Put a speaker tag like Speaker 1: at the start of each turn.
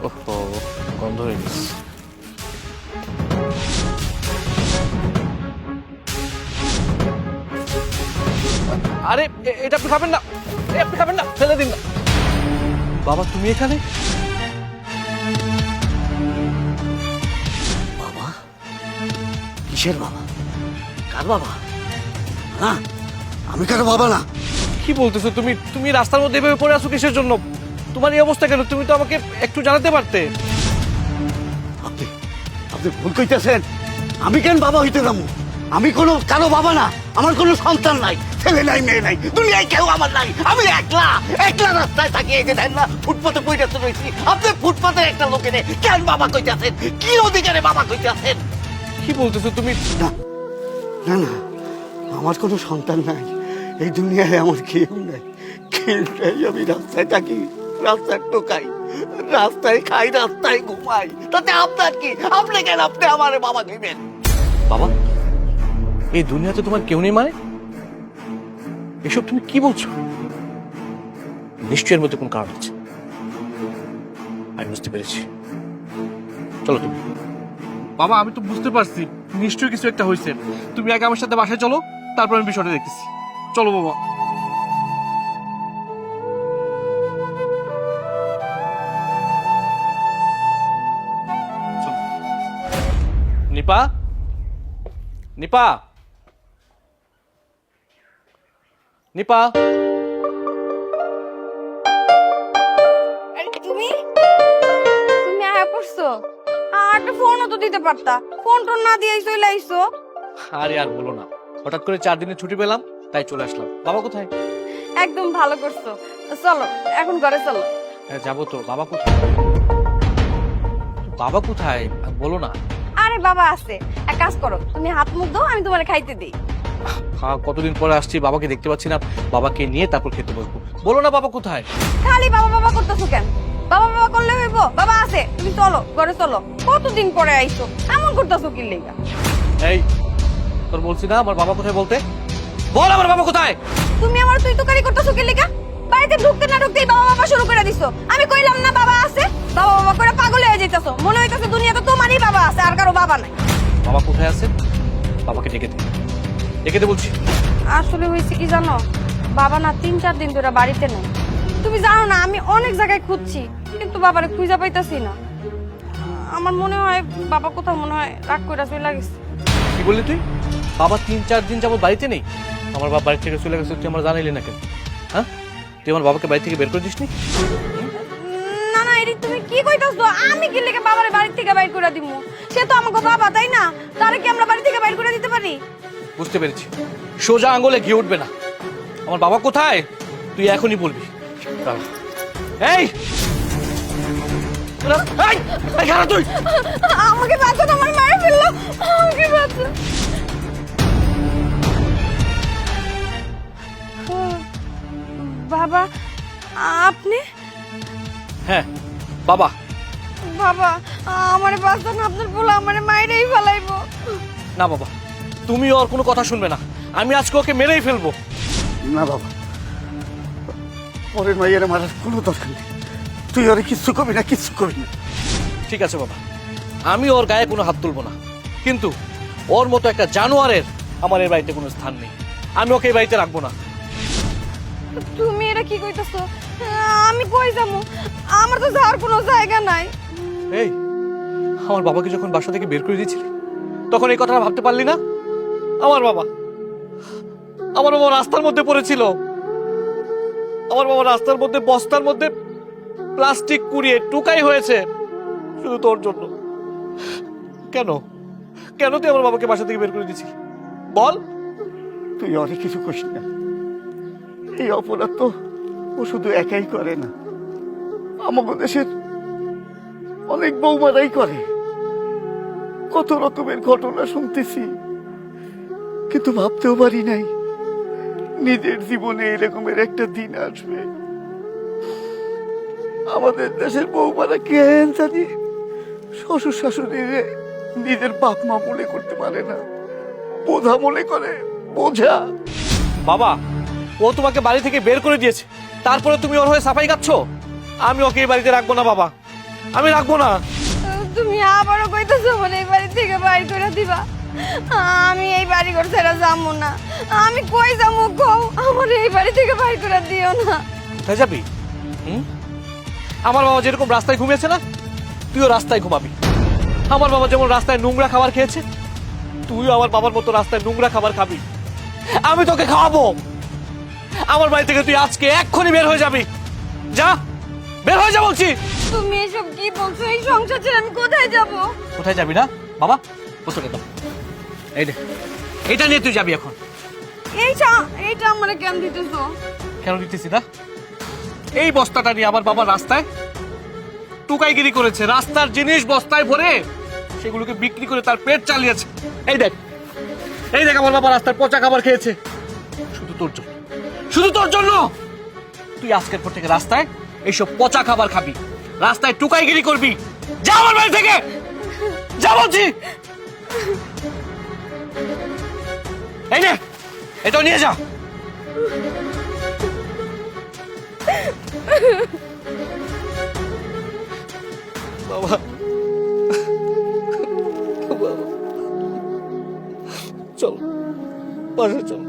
Speaker 1: ওহো, গন্ধ হয়ে গেছে। আরে এটা আপনি খাবেন না, আপনি খাবেন না, ফেলে দিন না। বাবা তুমি এখানে?
Speaker 2: বাবা? কিসের বাবা? কার বাবা? না, আমি কারো বাবা না।
Speaker 1: কি বলতেছো তুমি? তুমি রাস্তার মধ্যে এভাবে পড়ে আছো কিসের জন্য? তোমার এই অবস্থা কেন? তুমি তো আমাকে একটু জানাতে পারতে।
Speaker 2: আপনি আপনি ভুল কইতেছেন। আমি কেন বাবা হইতে যাবো? আমি কোনো কারো বাবা না। আমার কোনো সন্তান নাই, ছেলে নাই, মেয়ে নাই, দুনিয়ায় কেউ আমার নাই। আমি একলা একলা রাস্তায় থাকি। এই যে দেন না ফুটপাতে পড়ে রয়েছি, আপনি ফুটপাতের একটা লোকের কেন বাবা কইতেছেন? কি অধিকারে বাবা কইতেছেন?
Speaker 1: কি বলতেছো তুমি?
Speaker 2: না না না, আমার কোনো সন্তান নাই। এই দুনিয়ায় আমার কেউ নাই, কেউ নাই। আমি রাস্তায় থাকি, রাস্তায় টোকাই, রাস্তায় খাই, রাস্তায় ঘুমাই। তাতে আপনার কি? আপনি কেন আপনি আমার বাবা দিবেন?
Speaker 1: বাবা, এই দুনিয়াতে তোমার কেউ নেই মানে? এসব তুমি কি বলছো? নিশ্চয়ের মধ্যে কোন কারণ আছে। আমি বুঝতে পেরেছি। চলো তুমি। বাবা আমি তো বুঝতে পারছি নিশ্চয়ই কিছু একটা হয়েছে। তুমি আগে আমার সাথে বাসায় চলো, তারপর আমি বিষয়টা দেখতেছি। চলো বাবা। নিপা, নিপা, নিপা।
Speaker 3: তুমি তুমি আয়া পড়ছো? আর একটা ফোনও তো দিতে পারতা। ফোন টোন না দিয়ে চলে আইছো।
Speaker 1: আরে আর বলো না, হঠাৎ করে 4 দিনের ছুটি পেলাম, তাই চলে আসলাম। বাবা কোথায়?
Speaker 3: একদম ভালো করছো। চলো এখন ঘরে চলো।
Speaker 1: হ্যাঁ যাবো তো। বাবা কোথায়? বাবা কোথায় বলো না।
Speaker 3: আরে বাবা আছে, এক কাজ করো, তুমি হাত মুখ দাও, আমি তোমার খাইতে দিই।
Speaker 1: হ্যাঁ কতদিন পরে আসছি, বাবাকে দেখতে পাচ্ছি না। বাবাকে নিয়ে তারপর খেতে বসবো। বলো না বাবা কোথায়?
Speaker 3: খালি বাবা বাবা করতেছো কেন? বাবা বাবা করলে হইব? বাবা আছে, তুমি চলো ঘরে চলো। কতদিন পরে আইছো, এমন করতেছো কি লেগা?
Speaker 1: এই তোর বলছি না আমার বাবা কোথায় বলতে। বল আমার বাবা কোথায়?
Speaker 3: তুমি আমার তুই তুকারি করতেছো কি লেগা? বাড়িতে ঢুকতে না ঢুকতেই বাবা বাবা শুরু করে দিছো। আমি কইলাম না বাবা আছে? বাবা বাবা করে পাগল হয়ে যাইতাছো। মনে হইতাছে দুনিয়াতে তোমারই বাবা আছে, আর কারো বাবা নাই।
Speaker 1: বাবা কোথায় আছে? বাবাকে ডেকে দে, ডেকে দে বলছি।
Speaker 3: আসলে হয়েছে কি জানো, বাবা না 3-4 দিন ধরে বাড়িতে নেই। তুমি জানো না আমি অনেক জায়গায় খুঁজছি, কিন্তু বাবারে খুঁজে পাইতাছি না। আমার মনে হয় বাবা কোথাও মনে হয় রাগ কইরা চলে গেছে।
Speaker 1: কি বললি তুই? বাবা 3-4 দিন যাবত বাড়িতে নেই? আমার বাবা বাড়ি থেকে চলে গেছে, তুই আমার জানাইলি না কেন? হ্যাঁ তুই আমার বাবাকে বাড়ি থেকে বের করে দিসনি?
Speaker 3: না না এরি তুমি কি কইতাছো? আমি কি লেগে বাবারে বাড়ি থেকে বাইর করে দিমু? সে তো আমাকে বাবা, তাই না? তারে কি আমরা বাড়ি থেকে বাইর করে দিতে পারি?
Speaker 1: বুঝতে পেরেছি, সোজা আঙ্গুলে ঘি উঠবে না। আমার বাবা কোথায় তুই এখনই বলবি। দাঁড়া। এই এই, এই খারাপ তুই।
Speaker 3: আমাকে বাঁচান, আমার মায়ের ফেললো, আমাকে বাঁচান। বাবা আপনি?
Speaker 1: হ্যাঁ বাবা।
Speaker 3: বাবা আমারে বাঁচান, আপনার বলে আমারে মাইরেই ফেলাইবো।
Speaker 1: না বাবা, তুমি ওর কোনো কথা শুনবে না। আমি আজকে ওকে মেরেই ফেলবো।
Speaker 2: না বাবা, পরের মাইয়ের মারার কোনো দরকার নেই। তুই ওরে কিচ্ছু করবি না, কিচ্ছু করবি না।
Speaker 1: ঠিক আছে বাবা, আমি ওর গায়ে কোনো হাত তুলবো না, কিন্তু ওর মতো একটা জানোয়ারের আমার এই বাড়িতে কোনো স্থান নেই। আমি ওকে এই বাড়িতে রাখবো না।
Speaker 3: তুমি এটা কি কইতাছো? আমি কই যাবো? আমার তো যাওয়ার কোনো জায়গা নাই।
Speaker 1: এই আমার বাবাকে যখন বাসা থেকে বের করে দিয়েছিলি তখন এই কথাটা ভাবতে পারলি না? আমার বাবা রাস্তার মধ্যে পড়েছিল। আমার বাবা রাস্তার মধ্যে বস্তার মধ্যে প্লাস্টিক কুড়িয়ে টুকাই হয়েছে শুধু তোর জন্য। কেন কেন তুই আমার বাবাকে বাসা থেকে বের করে দিয়েছিস বল?
Speaker 2: তুই অনেক কিছু করিস না। এই অপরাধ তো ও শুধু একাই করে না, আমাদের দেশের অনেক বৌমারাই করে। কত রকমের ঘটনা শুনতেছি, কিন্তু ভাবতেও পারি নাই নিজের জীবনে এরকমের একটা দিন আসবে। আমাদের দেশের বৌমারা কেন জানি শ্বশুর শাশুড়িরে নিজের বাপ মা মনে করতে পারে না, বোঝা মনে করে। বোঝা
Speaker 1: বাবা ও তোমাকে বাড়ি থেকে বের করে দিয়েছে, তারপরে তুমি ওর হয়ে সাফাই গাচ্ছ। আমি ওকে এই বাড়িতে রাখবো না বাবা, আমি রাখবো না।
Speaker 3: তুমি আবারও কইতেছো বলে এই বাড়ি থেকে বাড়ি করে দিবা? আমি এই বাড়ি ঘর ছেড়ে যাবো না। আমি কই যাবো কও, আমার এই বাড়ি থেকে বাড়ি করে দিও না।
Speaker 1: কোথায় যাবি? আমার বাবা যেরকম রাস্তায় ঘুমিয়েছে না, তুইও রাস্তায় ঘুমাবি। আমার বাবা যেমন রাস্তায় নোংরা খাবার খেয়েছে, তুইও আমার বাবার মতো রাস্তায় নোংরা খাবার খাবি। আমি তোকে খাওয়াবো। আমার বাড়ি থেকে তুই আজকে এক্ষুনি বের হয়ে যাবি। যা, বের হয়ে যা বলছি।
Speaker 3: তুমি এসব কি বলছো? এই সংসার ছেড়ে আমি কোথায় যাব?
Speaker 1: কোথায় যাবি না বাবা? পুস্তকে দাও, এই দে, এটা নিয়ে তুই যাবি এখন।
Speaker 3: এইটা আমারে কেন দিতেছো?
Speaker 1: কেন দিতেছি না? এই বস্তাটা নিয়ে আমার বাবা রাস্তায় টুকাইগিরি করেছে, রাস্তার জিনিস বস্তায় ভরে সেগুলোকে বিক্রি করে তার পেট চালিয়েছে। এই দেখ, এই দেখ, আমার বাবা রাস্তায় পচা খাবার খেয়েছে, শুধু তোর জন্য, শুধু তোর জন্য। তুই আজকের পর থেকে রাস্তায় এইসব পচা খাবার খাবি, রাস্তায় টুকাইগিরি করবি। যা আমার বাড়ি থেকে, যা বলছি। এই নে, এটাও নিয়ে যা। বাবা, বাবা, চল, বাসা চল।